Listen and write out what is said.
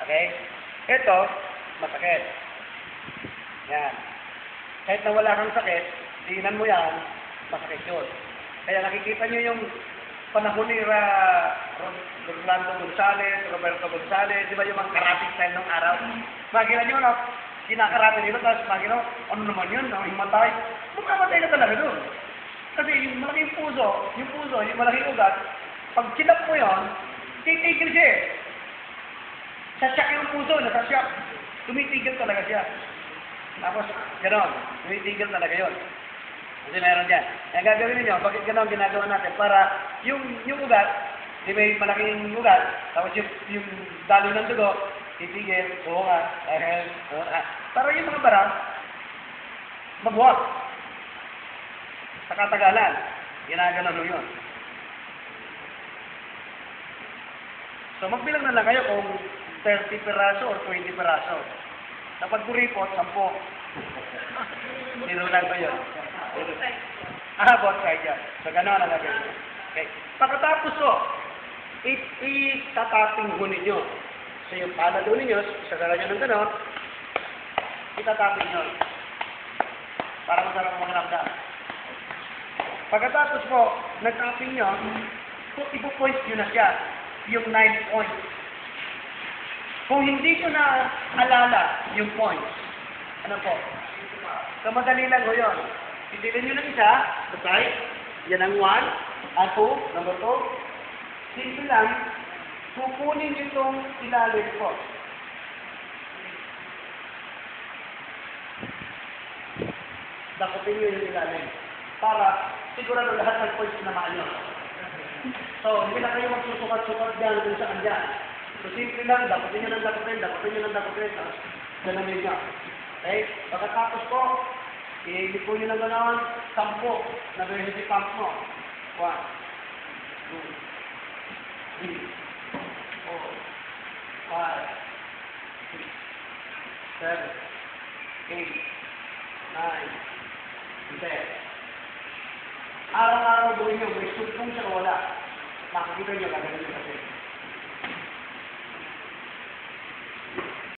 Okay? Ito, masakit. Yan. Kahit na wala kang sakit, tingnan mo yan, masakit yun. Kaya nakikita nyo yung panahon ni Rolando Gonzales, Roberto Gonzales, di ba yung mga karate style ng araw? Makikita nyo, no? Kinakarate nila, tapos makikita, ano naman yun, no? Himatay. Makamatay na talaga doon. Kasi yung malaking puso, yung malaking ugat, pag kinap mo yun, titigil siya eh. Sasyak yung puso, nasasyak. Tumitigil talaga siya. Tapos, gano'n, tumitigil talaga yun. Kasi meron dyan. Ang gagawin ninyo, bakit gano'n ginagawa natin? Para yung ugat, di may malaking ugat, tapos yung daloy ng dugo, titigil, buhunga, para yung mga bara, mabuhat. Sa katagalan, ginaganon mo yun. So, magbilang na lang kayo kung 30 peraso or 20 peraso. Kapag kuripot, 10. Nirulan ko yun. Both side yan. So, gano'n ang gagawin. Okay. Pagkatapos ko, itatapping ho ninyo. So, yung palad ho ninyo, isagara nyo ng gano'n, itatapping nyo. Para masarap makaramdam. Pagkatapos po, nag-tapping nyo, ipo-points nyo na siya, yung 9 points. Kung hindi nyo na alala yung points, ano po? So, madali lang ho yun. Pitilin nyo ng isa, okay? Yan ang 1, ang 2, number 2. Simple lang, kukunin nyo itong ilalim po. Dakutin nyo yung ilalim. Para sigurado lahat ng points na maanyo. So, hindi na kayo magsusukat-sukat dyan kung saan dyan. So, simple lang, dakutin nyo ng dakutin, tapos ganamin nyo. Okay? Pagkatapos po, i-lipo nyo ng gano'n, 10 na emergency pump mo. 1, 2, 3, 4, 5, 6, 7, 8, 9, 10. Araw-araw gawin nyo, may sugpong siya wala. Makikita nyo, gagawin nyo kasi.